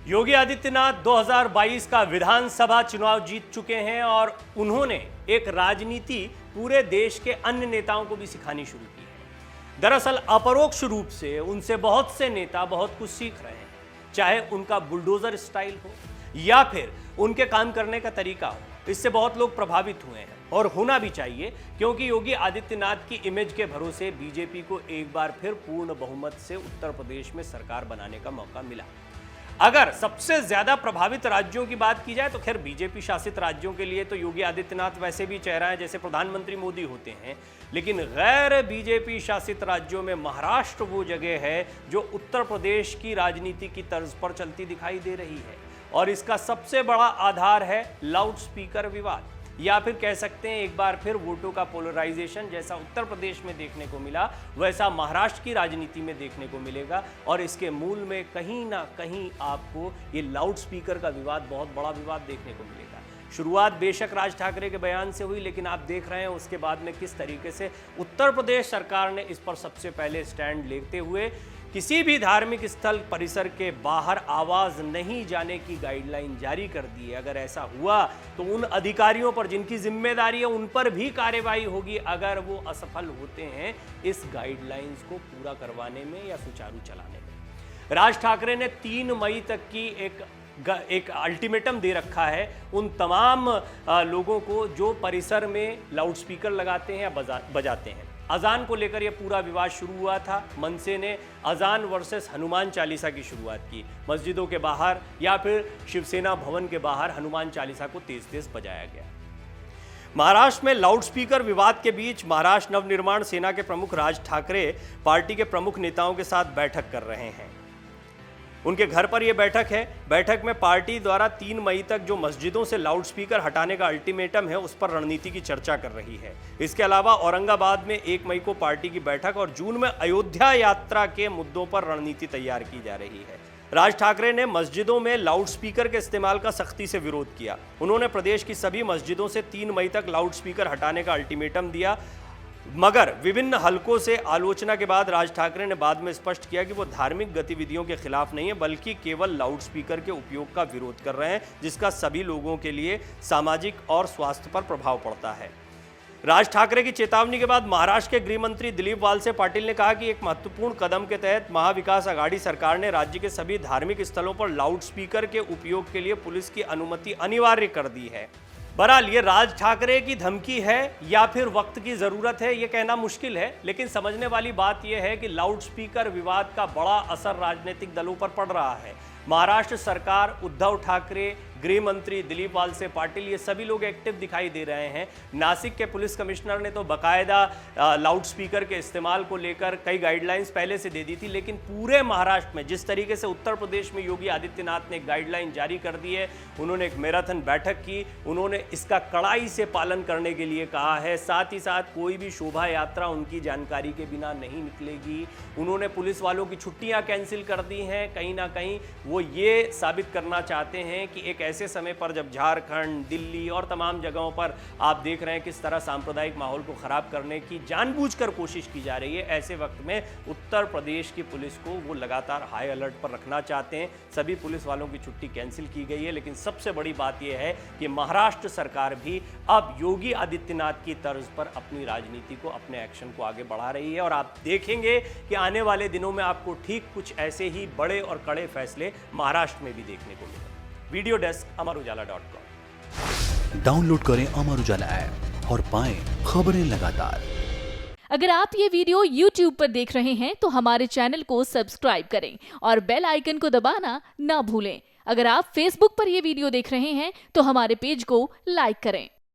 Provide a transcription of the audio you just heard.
योगी आदित्यनाथ 2022 का विधानसभा चुनाव जीत चुके हैं और उन्होंने एक राजनीति पूरे देश के अन्य नेताओं को भी सिखानी शुरू की है। दरअसल अपरोक्ष रूप से उनसे बहुत से नेता बहुत कुछ सीख रहे हैं, चाहे उनका बुलडोजर स्टाइल हो या फिर उनके काम करने का तरीका हो। इससे बहुत लोग प्रभावित हुए हैं और होना भी चाहिए, क्योंकि योगी आदित्यनाथ की इमेज के भरोसे बीजेपी को एक बार फिर पूर्ण बहुमत से उत्तर प्रदेश में सरकार बनाने का मौका मिला। अगर सबसे ज्यादा प्रभावित राज्यों की बात की जाए तो खैर बीजेपी शासित राज्यों के लिए तो योगी आदित्यनाथ वैसे भी चेहरा है जैसे प्रधानमंत्री मोदी होते हैं, लेकिन गैर बीजेपी शासित राज्यों में महाराष्ट्र वो जगह है जो उत्तर प्रदेश की राजनीति की तर्ज पर चलती दिखाई दे रही है। और इसका सबसे बड़ा आधार है लाउड स्पीकर विवाद, या फिर कह सकते हैं एक बार फिर वोटों का पोलराइजेशन। जैसा उत्तर प्रदेश में देखने को मिला वैसा महाराष्ट्र की राजनीति में देखने को मिलेगा और इसके मूल में कहीं ना कहीं आपको ये लाउड स्पीकर का विवाद, बहुत बड़ा विवाद देखने को मिलेगा। शुरुआत बेशक राज ठाकरे के बयान से हुई, लेकिन आप देख रहे हैं उसके बाद में किस तरीके से उत्तर प्रदेश सरकार ने इस पर सबसे पहले स्टैंड लेते हुए किसी भी धार्मिक स्थल परिसर के बाहर आवाज नहीं जाने की गाइडलाइन जारी कर दी है। अगर ऐसा हुआ तो उन अधिकारियों पर जिनकी जिम्मेदारी है उन पर भी कार्रवाई होगी अगर वो असफल होते हैं इस गाइडलाइंस को पूरा करवाने में या सुचारू चलाने में। राज ठाकरे ने 3 मई तक की एक अल्टीमेटम दे रखा है उन तमाम लोगों को जो परिसर में लाउडस्पीकर लगाते हैं या बजाते हैं। अजान को लेकर यह पूरा विवाद शुरू हुआ था। मनसे ने अजान वर्सेस हनुमान चालीसा की शुरुआत की। मस्जिदों के बाहर या फिर शिवसेना भवन के बाहर हनुमान चालीसा को तेज तेज बजाया गया। महाराष्ट्र में लाउडस्पीकर विवाद के बीच महाराष्ट्र नवनिर्माण सेना के प्रमुख राज ठाकरे पार्टी के प्रमुख नेताओं के साथ बैठक कर रहे हैं। उनके घर पर यह बैठक है। बैठक में पार्टी द्वारा 3 मई तक जो मस्जिदों से लाउडस्पीकर हटाने का अल्टीमेटम है उस पर रणनीति की चर्चा कर रही है। इसके अलावा औरंगाबाद में 1 मई को पार्टी की बैठक और जून में अयोध्या यात्रा के मुद्दों पर रणनीति तैयार की जा रही है। राज ठाकरे ने मस्जिदों में लाउडस्पीकर के इस्तेमाल का सख्ती से विरोध किया। उन्होंने प्रदेश की सभी मस्जिदों से 3 मई तक लाउडस्पीकर हटाने का अल्टीमेटम दिया, मगर विभिन्न हलकों से आलोचना के बाद राज ठाकरे ने बाद में स्पष्ट किया कि वो धार्मिक गतिविधियों के खिलाफ नहीं है, बल्कि केवल लाउडस्पीकर के उपयोग का विरोध कर रहे हैं जिसका सभी लोगों के लिए सामाजिक और स्वास्थ्य पर प्रभाव पड़ता है। राज ठाकरे की चेतावनी के बाद महाराष्ट्र के गृह मंत्री दिलीप वालसे पाटिल ने कहा कि एक महत्वपूर्ण कदम के तहत महाविकास आघाड़ी सरकार ने राज्य के सभी धार्मिक स्थलों पर लाउडस्पीकर के उपयोग के लिए पुलिस की अनुमति अनिवार्य कर दी है। बहरहाल ये राज ठाकरे की धमकी है या फिर वक्त की जरूरत है ये कहना मुश्किल है, लेकिन समझने वाली बात यह है कि लाउडस्पीकर विवाद का बड़ा असर राजनीतिक दलों पर पड़ रहा है। महाराष्ट्र सरकार, उद्धव ठाकरे, गृह मंत्री दिलीप वालसे पाटिल, ये सभी लोग एक्टिव दिखाई दे रहे हैं। नासिक के पुलिस कमिश्नर ने तो बाकायदा लाउडस्पीकर के इस्तेमाल को लेकर कई गाइडलाइंस पहले से दे दी थी, लेकिन पूरे महाराष्ट्र में जिस तरीके से उत्तर प्रदेश में योगी आदित्यनाथ ने एक गाइडलाइन जारी कर दी है, उन्होंने एक मैराथन बैठक की, उन्होंने इसका कड़ाई से पालन करने के लिए कहा है। साथ ही साथ कोई भी शोभा यात्रा उनकी जानकारी के बिना नहीं निकलेगी। उन्होंने पुलिस वालों की छुट्टियां कैंसिल कर दी हैं। कहीं ना कहीं वो ये साबित करना चाहते हैं कि एक ऐसे समय पर जब झारखंड, दिल्ली और तमाम जगहों पर आप देख रहे हैं किस तरह सांप्रदायिक माहौल को खराब करने की जानबूझकर कोशिश की जा रही है, ऐसे वक्त में उत्तर प्रदेश की पुलिस को वो लगातार हाई अलर्ट पर रखना चाहते हैं। सभी पुलिस वालों की छुट्टी कैंसिल की गई है, लेकिन सबसे बड़ी बात यह है कि महाराष्ट्र सरकार भी अब योगी आदित्यनाथ की तर्ज पर अपनी राजनीति को, अपने एक्शन को आगे बढ़ा रही है और आप देखेंगे कि आने वाले दिनों में आपको ठीक कुछ ऐसे ही बड़े और कड़े फैसले महाराष्ट्र में भी देखने को मिलेंगे। Video desk amarujala.com। डाउनलोड करें अमर उजाला ऐप और पाएं खबरें लगातार। अगर आप ये वीडियो YouTube पर देख रहे हैं तो हमारे चैनल को सब्सक्राइब करें और बेल आइकन को दबाना ना भूलें। अगर आप Facebook पर ये वीडियो देख रहे हैं तो हमारे पेज को लाइक करें।